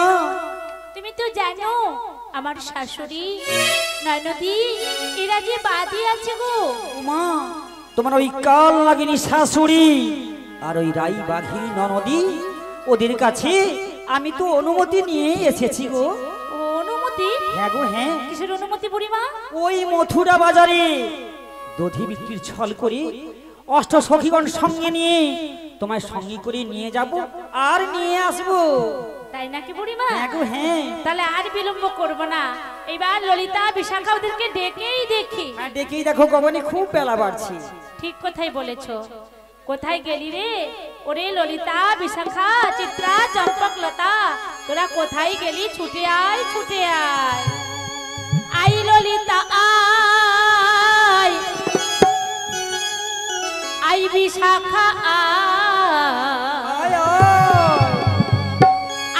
Speaker 2: তুমি তো জানো আমার শাশুড়ি নয়নদী এরা যে বাদী আছে গো।
Speaker 5: মা তোমার ওই কাল লাগেনি শাশুড়ি আর ওই রাই বাঘিনী ননদী, ওদের কাছে আমি তো অনুমতি নিয়ে এসেছি গো।
Speaker 2: ও অনুমতি?
Speaker 5: হ্যাঁ গো হ্যাঁ।
Speaker 2: কিসের অনুমতি বুড়িমা?
Speaker 5: ওই মথুরা বাজারে দধি বিক্রির ছল করে অষ্ট সখীগণ সঙ্গে নিয়ে তোমায় সঙ্গে করে নিয়ে যাব আর নিয়ে আসবো।
Speaker 2: তাই নাকি বুড়িমা?
Speaker 5: হ্যাঁ গো হ্যাঁ।
Speaker 2: তাহলে আর বিলম্ব করব না, এবার ললিতা বিশাখা ওদেরকে ডেকেই দেখি।
Speaker 5: হ্যাঁ ডেকেই দেখো গগনে, খুব বেলা বাড়ছে।
Speaker 2: ঠিক কথাই বলেছো। কোথায় গেলি রে ওরে ললিতা বিশাখা চিত্রা চম্পক লতা, তোরা কোথায় গেলি? ছুটে আয় ছুটে আয়। আই ললিতা আয়, আই বিশাখা আয়,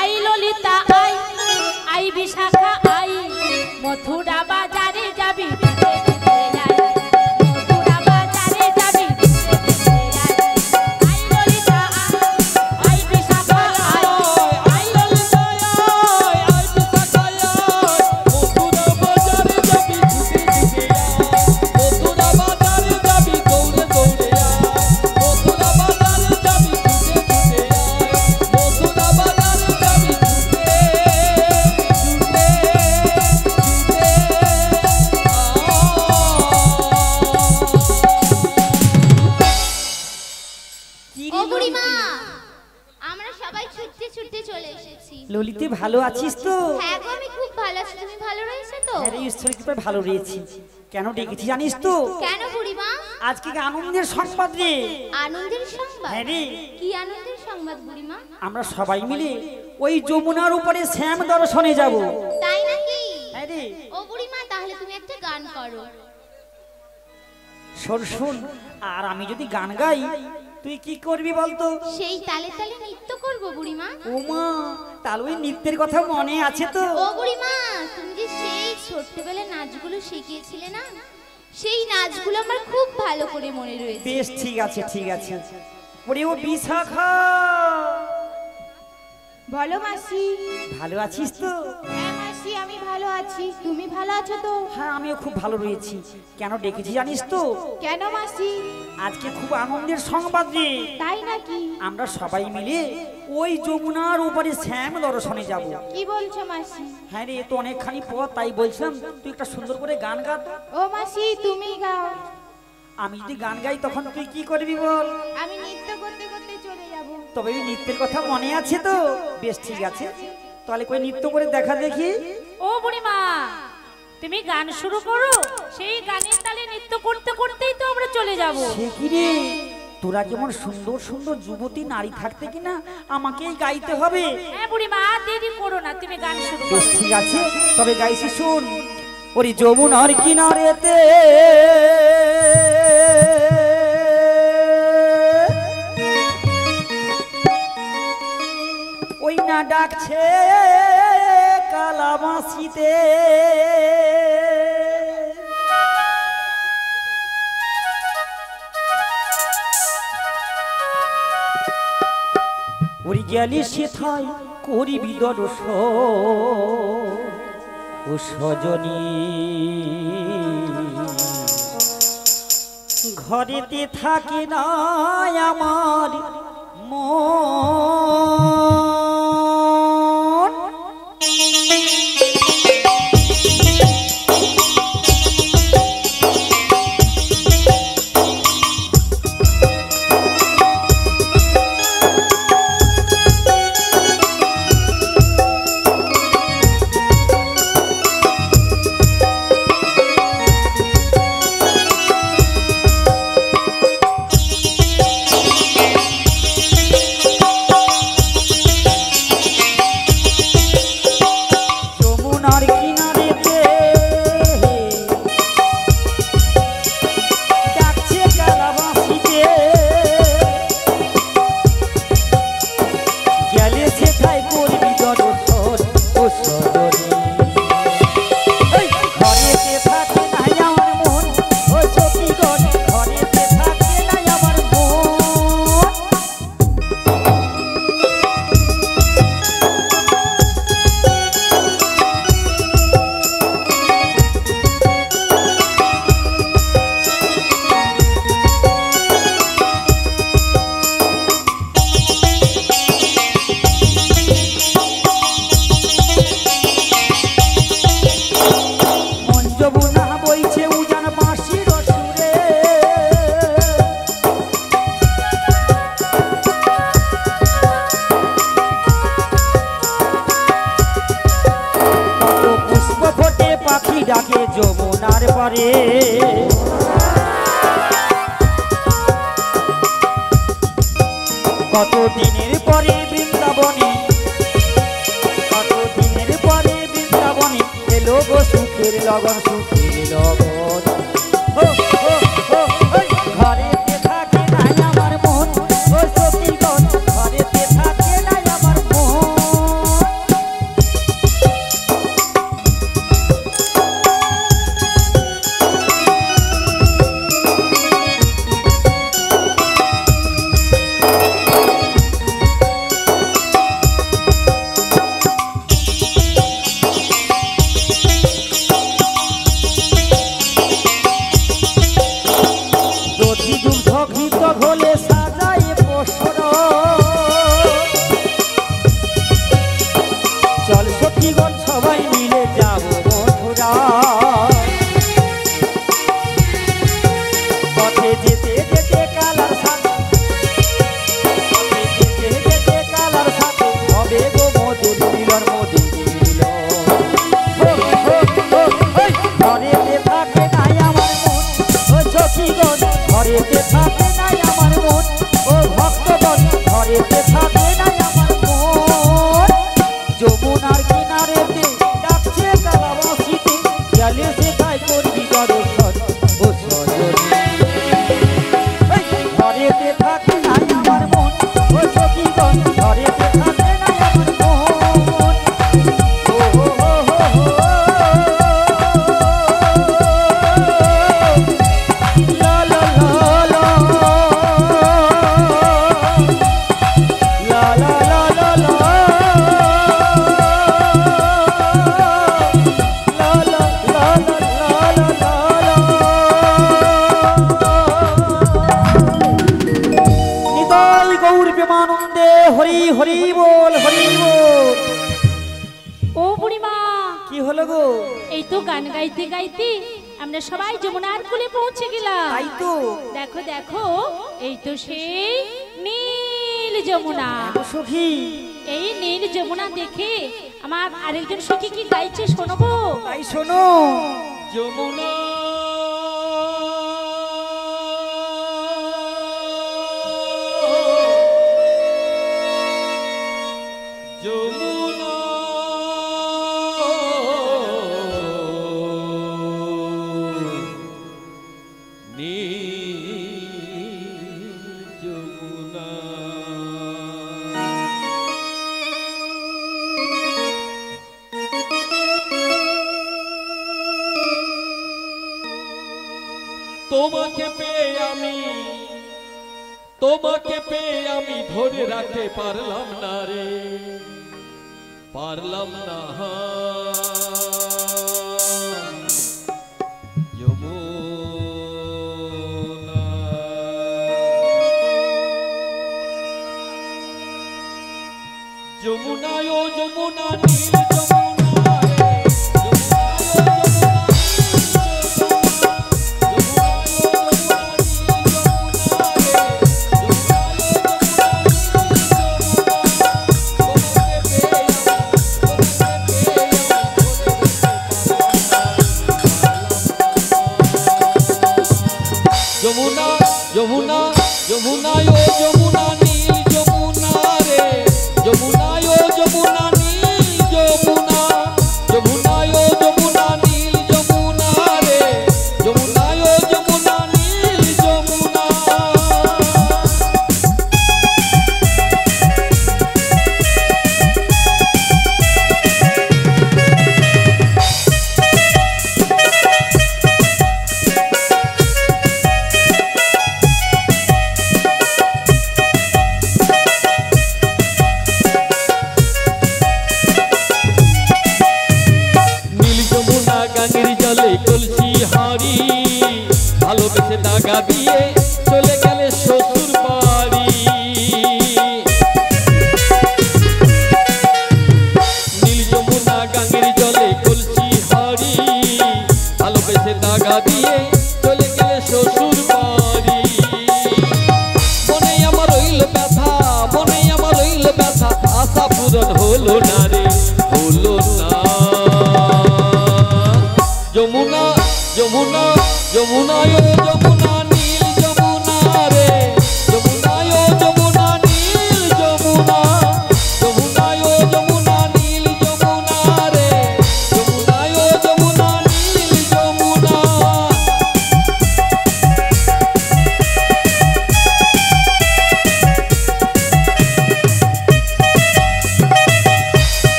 Speaker 2: আই ললিতা আই, আই বিশাখা আই, মথুরা বাজারে যাবি দিতে দিতে আয়, মথুরা বাজারে যাবি দিতে দিতে আয়। আই ললিতা আই, আই বিশাখা আই, আই ললিতা
Speaker 3: আয় আয় বিশাখা আয়, মথুরা বাজারে যাবি ছুটে ছুটে আয়, মথুরা বাজারে যাবি দৌড়ে দৌড়ে আয়, মথুরা বাজারে যাবি ছুটে ছুটে আয়, মথুরা বাজারে যাবি ছুটে
Speaker 1: ও বুড়িমা, আমরা সবাই ছুটতে ছুটতে চলে এসেছি।
Speaker 5: ললিতে ভালো আছিস তো?
Speaker 1: হ্যাঁ গো আমি খুব ভালো আছি, তুমি ভালো রয়েছে তো?
Speaker 5: আরে ঈশ্বর কৃপায় ভালো রয়েছি। কেন ডেকেছি জানিস তো?
Speaker 1: কেন বুড়িমা?
Speaker 5: আজকে কি আনন্দের সংবাদ রে।
Speaker 1: আনন্দের সংবাদ?
Speaker 5: হ্যাঁ রে।
Speaker 1: কি আনন্দের সংবাদ বুড়িমা?
Speaker 5: আমরা সবাই মিলে ওই যমুনার উপরে শ্যাম দর্শনে যাব।
Speaker 1: তাই নাকি?
Speaker 5: হ্যাঁ রে।
Speaker 1: ও বুড়িমা তাহলে তুমি একটা গান করো।
Speaker 5: শোন শোন, আর আমি যদি গান গাই তুই কি করবি বলতো?
Speaker 1: সেই তালে তালে নৃত্য করব বুড়িমা।
Speaker 5: ওমা, তাহলে ওই নৃত্যের কথা মনে আছে তো?
Speaker 1: ও বুড়িমা, তুমি যে সেই ছোট্টবেলায় নাচগুলো শিখিয়েছিলে না, সেই নাচগুলো আমার খুব ভালো করে মনে রয়েছে।
Speaker 5: বেশ ঠিক আছে ঠিক আছে। ওরে ও বিশাখা,
Speaker 6: বলো মাসি।
Speaker 5: ভালো আছিস তো?
Speaker 6: হ্যাঁ মাসি আমি ভালো আছি, তুমি ভালো আছো তো?
Speaker 5: হ্যাঁ আমিও খুব ভালো রয়েছি। কেন ডেকেছি জানিস তো?
Speaker 6: কেন মাসি?
Speaker 5: আজকে খুব আনন্দের সংবাদ রে।
Speaker 6: তাই নাকি?
Speaker 5: আমরা সবাই মিলে ওই যমুনার উপরে শ্যাম দর্শনে যাব।
Speaker 6: কি বলছো মাসি?
Speaker 5: হ্যাঁ রে, তো অনেকখানি পথ, তাই বলছিলাম তুই একটা সুন্দর করে গান গা তো।
Speaker 6: ও মাসি তুমি গাও।
Speaker 5: আমি যদি গান গাই তখন তুই কি করবি বল?
Speaker 6: আমি নৃত্য করতে করতে চলে যাব।
Speaker 5: তবে এই নৃত্যের কথা মনে আছে তো? বেশ ঠিক আছে, তাহলে কই নৃত্য করে দেখা দেখি।
Speaker 2: ও বুড়িমা তুমি গান শুরু করো, সেই গানের তালে নৃত্য করতে করতেই তো আমরা চলে যাব।
Speaker 5: সে কি রে, তোরা যেমন সুন্দর সুন্দর যুবতী নারী থাকতে কিনা আমাকেই গাইতে হবে?
Speaker 2: হ্যাঁ বুড়িমা দেরি করো না, তুমি গান শুরু
Speaker 5: বেশ
Speaker 2: করো।
Speaker 5: ঠিক আছে, তবে গাইছি শুন। ওরে যমুনার কিনারেতে ওই না ডাকছে কালাবাসিতে, ওরে গেলি সেথায় করিবি দর্শন ও সজনী, ঘরেতে থাকে না আমার মন। ডাকে যমুনার পারে কত দিনের পরে বৃন্দাবনে কত দিনের পরে বৃন্দাবনে এলো গো সুখের লগন সুখের লগন ঘরেতে থাকে নাই আমার মন ও সখীগণ ঘরেতে থাকে নাই আমার মন ঘোলে সাজায় পোষর চল সখীগণ সবাই মিলে যাব মথুরা পথে যেতে যেতে কালার সাথে পথে যেতে যেতে কালার সাথে হবে গো মোদের মিলন মোদের মিলন ঘরেতে থাকে নাই আমার মন ও সখীগণ ঘরেতে থাকে ঘরেতে থাকে নাই আমার মন যমুনার কিনারেতে ডাকছে কালাবাসীতে গেলে সেটাই করবি দর্শন ও সজনী ঘরেতে থাকে নাই আমার মন ও সখীগণ ঘরেতে থাকে নাই আমার মন লা লা লা হরি হরি বল হরি বল
Speaker 2: ও বুড়িমা
Speaker 5: কি হলো গো
Speaker 2: এই তো গান গাইতে গাইতে আমরা সবাই যমুনার কূলে পৌঁছে গেলাম
Speaker 5: তাই তো
Speaker 2: দেখো দেখো এই তো সেই নীল যমুনা
Speaker 5: সখী
Speaker 2: এই নীল যমুনা দেখে আমার আরেকজন সখী কি গাইছে শোনাবো
Speaker 5: তাই শোনো
Speaker 3: যমুনা যমুনা যমুনা তোমাকে পেয়ে আমি ধরে রাখতে পারলাম না রে পারলাম না যমুনা যমুনা ও যমুনা নীল যমুনা রে যমুনা যমুনা যমুনা ও যমুনা নীল যমুনা রে যমুনা ও যমুনা নীল যমুনা যমুনা ও যমুনা নীল যমুনা রে যমুনা ও যমুনা নীল যমুনা কলসি হারি ভালোবেসে দাগা দিয়ে চলে গেলে শ্বশুর বাড়ি নীল যমুনা গাঙ্গের জলে কলসি হারি ভালোবেসে দাগা দিয়ে চলে গেলে শ্বশুর বাড়ি মনে আমার রইল ব্যথা মনে আমার রইল ব্যথা আশা পূরণ হলো না রে হলো না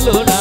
Speaker 3: হলো না